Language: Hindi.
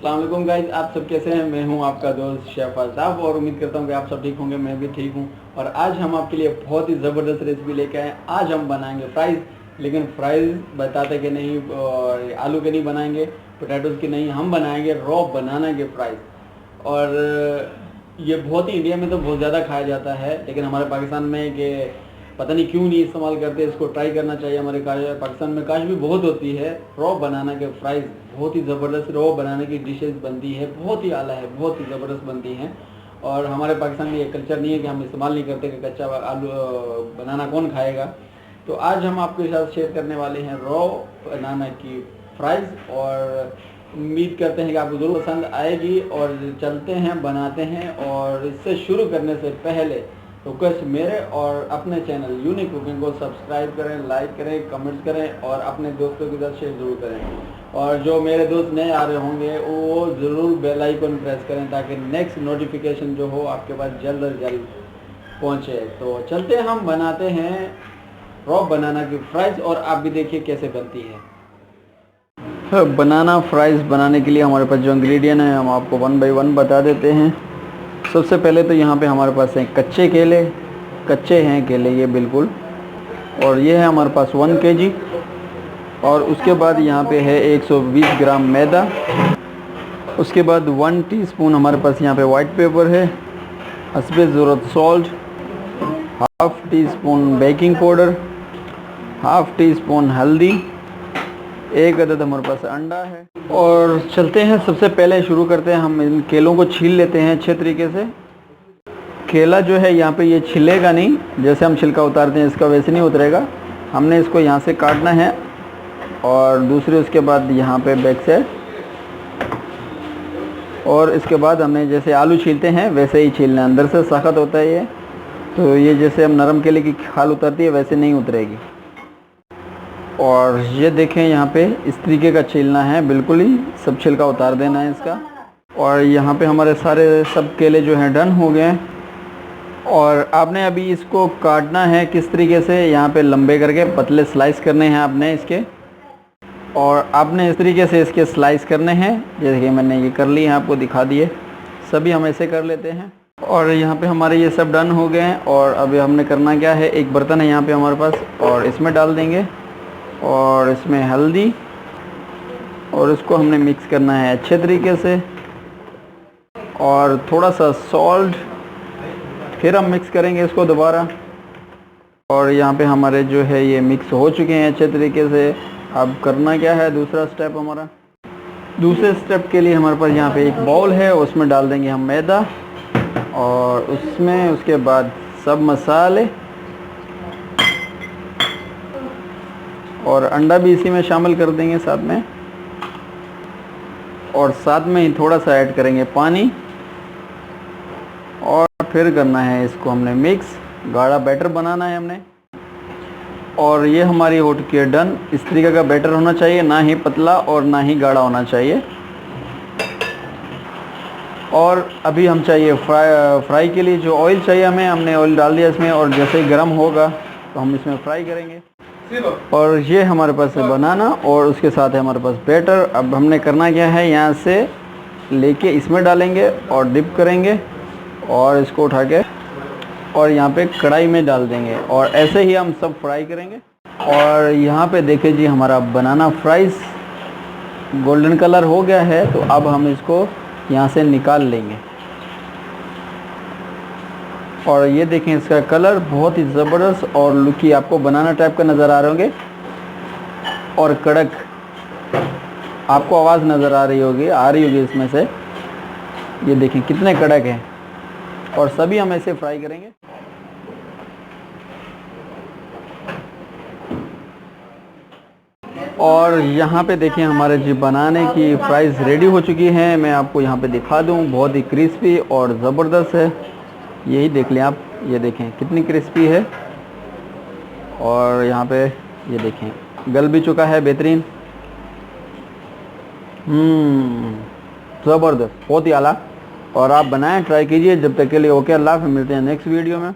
अस्सलाम वालेकुम गाइस, आप सब कैसे हैं। मैं हूं आपका दोस्त शेफ अल्ताफ और उम्मीद करता हूं कि आप सब ठीक होंगे। मैं भी ठीक हूं और आज हम आपके लिए बहुत ही ज़बरदस्त रेसिपी लेके आए। आज हम बनाएंगे फ्राइज़, लेकिन फ्राइज़ बताते कि नहीं आलू के नहीं बनाएंगे, पोटैटोज़ की नहीं, हम बनाएंगे रॉ बनाना के फ्राइज़। और ये बहुत ही इंडिया में तो बहुत ज़्यादा खाया जाता है, लेकिन हमारे पाकिस्तान में कि पता नहीं क्यों नहीं इस्तेमाल करते। इसको ट्राई करना चाहिए। हमारे पाकिस्तान में काश भी बहुत होती है। रॉ बनाना के फ्राइज़ बहुत ही ज़बरदस्त रॉ बनाने की डिशेस बनती है, बहुत ही आला है, बहुत ही ज़बरदस्त बनती हैं। और हमारे पाकिस्तान में ये कल्चर नहीं है कि हम इस्तेमाल नहीं करते कि कच्चा आलू बनाना कौन खाएगा। तो आज हम आपके साथ शेयर करने वाले हैं रॉ बनाना की फ्राइज़ और उम्मीद करते हैं कि आपको ज़रूर पसंद आएगी। और चलते हैं बनाते हैं। और इससे शुरू करने से पहले रिक्वेस्ट मेरे और अपने चैनल यूनिक कुकिंग को सब्सक्राइब करें, लाइक करें, कमेंट्स करें और अपने दोस्तों के साथ शेयर ज़रूर करें। और जो मेरे दोस्त नए आ रहे होंगे वो ज़रूर बेल आइकन प्रेस करें ताकि नेक्स्ट नोटिफिकेशन जो हो आपके पास जल्द अज जल्द पहुँचे। तो चलते हम बनाते हैं रॉ बनाना की फ्राइज़ और आप भी देखिए कैसे बनती है। बनाना फ्राइज़ बनाने के लिए हमारे पास जो इंग्रेडिएंट हैं हम आपको वन बाय वन बता देते हैं। सबसे पहले तो यहाँ पे हमारे पास हैं कच्चे केले, कच्चे हैं केले ये बिल्कुल, और ये है हमारे पास 1 kg। और उसके बाद यहाँ पे है 120 ग्राम मैदा। उसके बाद 1 टीस्पून हमारे पास यहाँ पे वाइट पेपर है, हस्बे ज़रूरत salt, half tea spoon baking powder, half tea spoon हल्दी, 1 अदद हमारे पास अंडा है। और चलते हैं, सबसे पहले शुरू करते हैं, हम इन केलों को छील लेते हैं अच्छे तरीके से। केला जो है यहाँ पे ये छिलेगा नहीं, जैसे हम छिलका उतारते हैं इसका वैसे नहीं उतरेगा। हमने इसको यहाँ से काटना है और दूसरे उसके बाद यहाँ पे बैक साइड, और इसके बाद हमें जैसे आलू छीलते हैं वैसे ही छीलना है। अंदर से सख्त होता है ये, तो ये जैसे हम नरम केले की खाल उतरती है वैसे नहीं उतरेगी। और ये देखें यहाँ पे इस तरीके का छीलना है, बिल्कुल ही सब छिलका उतार देना है इसका। और यहाँ पे हमारे सारे सब केले जो हैं डन हो गए हैं। और आपने अभी इसको काटना है किस तरीके से, यहाँ पे लंबे करके पतले स्लाइस करने हैं आपने इसके, और आपने इस तरीके से इसके स्लाइस करने हैं। जैसे कि मैंने ये कर लिए हैं, आपको दिखा दिए। सभी हम ऐसे कर लेते हैं। और यहाँ पे हमारे ये सब डन हो गए हैं। और अभी हमने करना क्या है, एक बर्तन है यहाँ पे हमारे पास और इसमें डाल देंगे और इसमें हल्दी, और इसको हमने मिक्स करना है अच्छे तरीके से। और थोड़ा सा सॉल्ट, फिर हम मिक्स करेंगे इसको दोबारा। और यहाँ पे हमारे जो है ये मिक्स हो चुके हैं अच्छे तरीके से। अब करना क्या है, दूसरा स्टेप हमारा, दूसरे स्टेप के लिए हमारे पास यहाँ पे एक बाउल है, उसमें डाल देंगे हम मैदा और उसमें उसके बाद सब मसाले और अंडा भी इसी में शामिल कर देंगे साथ में। और साथ में ही थोड़ा सा ऐड करेंगे पानी और फिर करना है इसको हमने मिक्स, गाढ़ा बैटर बनाना है हमने। और ये हमारी हो चुकी है डन। इस तरीके का बैटर होना चाहिए, ना ही पतला और ना ही गाढ़ा होना चाहिए। और अभी हम चाहिए फ्राई के लिए जो ऑयल चाहिए हमें, हमने ऑयल डाल दिया इसमें, और जैसे ही गर्म होगा तो हम इसमें फ्राई करेंगे। और ये हमारे पास है बनाना और उसके साथ है हमारे पास बैटर। अब हमने करना क्या है, यहाँ से लेके इसमें डालेंगे और डिप करेंगे और इसको उठा के और यहाँ पे कढ़ाई में डाल देंगे और ऐसे ही हम सब फ्राई करेंगे। और यहाँ पे देखिए जी, हमारा बनाना फ्राइज़ गोल्डन कलर हो गया है। तो अब हम इसको यहाँ से निकाल लेंगे। और ये देखें इसका कलर बहुत ही ज़बरदस्त और लुकी आपको बनाना टाइप का नज़र आ रहे होंगे और कड़क आपको आवाज़ नज़र आ रही होगी इसमें से। ये देखें कितने कड़क हैं। और सभी हम ऐसे फ्राई करेंगे। और यहाँ पे देखिए हमारे जी बनाने की फ्राइज़ रेडी हो चुकी हैं। मैं आपको यहाँ पे दिखा दूँ, बहुत ही क्रिस्पी और ज़बरदस्त है। यही देख लें आप, ये देखें कितनी क्रिस्पी है। और यहाँ पे ये देखें गल भी चुका है बेहतरीन। ज़बरदस्त, बहुत ही आला। और आप बनाएं, ट्राई कीजिए। जब तक के लिए ओके, अल्लाह हाफ़िज़, मिलते हैं नेक्स्ट वीडियो में।